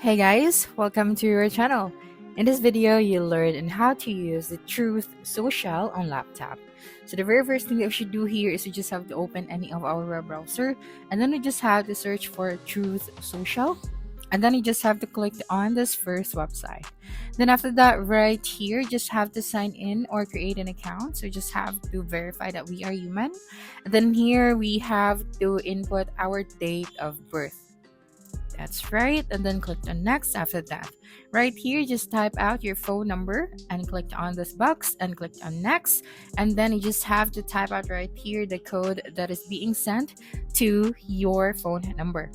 Hey guys, welcome to your channel. In this video, you'll learn on how to use the Truth Social on laptop. So the very first thing that we should do here is you just have to open any of our web browser, and then you just have to search for Truth Social, and then you just have to click on this first website. Then after that, right here, just have to sign in or create an account. So just have to verify that we are human. And then here we have to input our date of birth. That's right, and then click on next after that. Right here, just type out your phone number and click on this box and click on next. And then you just have to type out right here the code that is being sent to your phone number.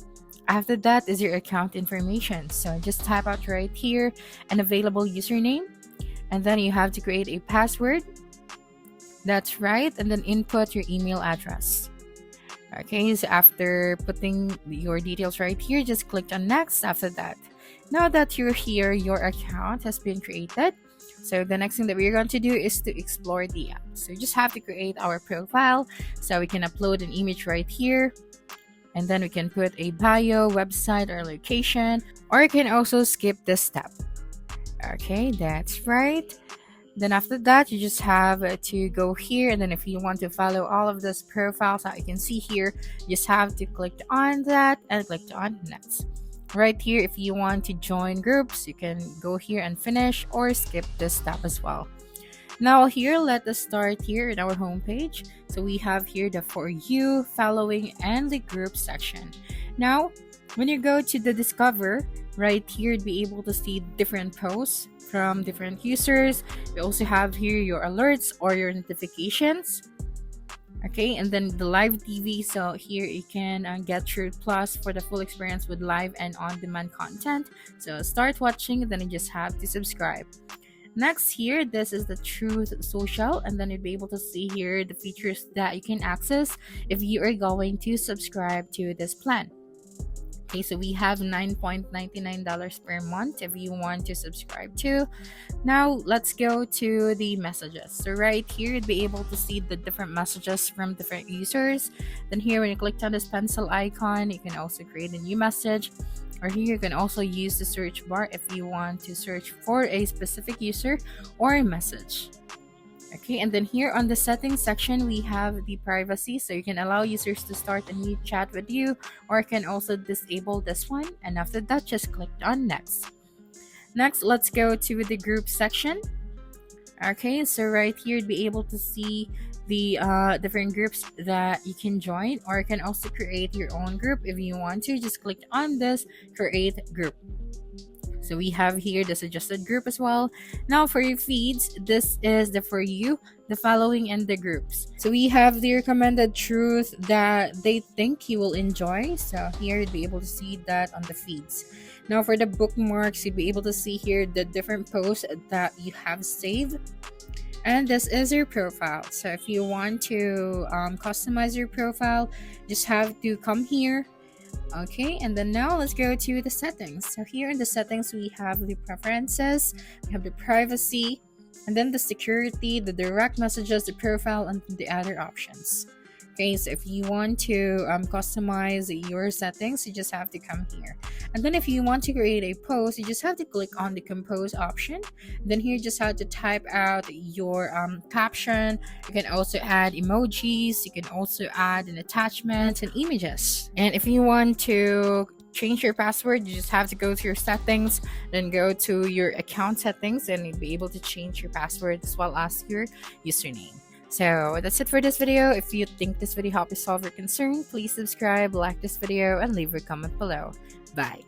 After that is your account information. So just type out right here an available username, and then you have to create a password. That's right, and then input your email address. Okay, so after putting your details right here, just click on next after that. Now that you're here, your account has been created. So the next thing that we're going to do is to explore the app. So you just have to create our profile. So we can upload an image right here. And then we can put a bio, website, or location. Or you can also skip this step. Okay, that's right. Then after that, you just have to go here, and then if you want to follow all of these profiles that you can see here, you just have to click on that and click on next. Right here, if you want to join groups, you can go here and finish or skip this step as well. Now here, let us start here in our homepage. So we have here the For You, Following, and the Group section. Now, when you go to the Discover, right here, you'd be able to see different posts from different users. You also have here your alerts or your notifications. Okay, and then the live TV. So here you can get Truth Plus for the full experience with live and on-demand content. So start watching, then you just have to subscribe. Next here, this is the Truth Social, and then you'll be able to see here the features that you can access if you are going to subscribe to this plan. Okay, so we have $9.99 per month if you want to subscribe to. Now let's go to the messages. So right here, you'd be able to see the different messages from different users. Then here, when you click on this pencil icon, you can also create a new message. Or here, you can also use the search bar if you want to search for a specific user or a message. Okay, and then here on the settings section, we have the privacy. So you can allow users to start a new chat with you, or you can also disable this one. And after that, just click on next. Next, let's go to the group section. Okay, so right here, you'd be able to see the different groups that you can join, or you can also create your own group if you want to. Just click on this create group. So we have here the suggested group as well. Now for your feeds, this is the For You, the Following, and the groups. So we have the recommended truth that they think you will enjoy. So here you'd be able to see that on the feeds. Now for the bookmarks, you'll be able to see here the different posts that you have saved. And this is your profile. So if you want to customize your profile, just have to come here. Okay, and then now let's go to the settings. So here in the settings, we have the preferences, we have the privacy, and then the security, the direct messages, the profile, and the other options. Okay, so if you want to customize your settings, you just have to come here. And then if you want to create a post, you just have to click on the compose option. Then here, you just have to type out your caption. You can also add emojis. You can also add an attachment and images. And if you want to change your password, you just have to go to your settings, then go to your account settings, and you'll be able to change your password as well as your username. So that's it for this video. If you think this video helped you solve your concern, please subscribe, like this video, and leave a comment below. Bye.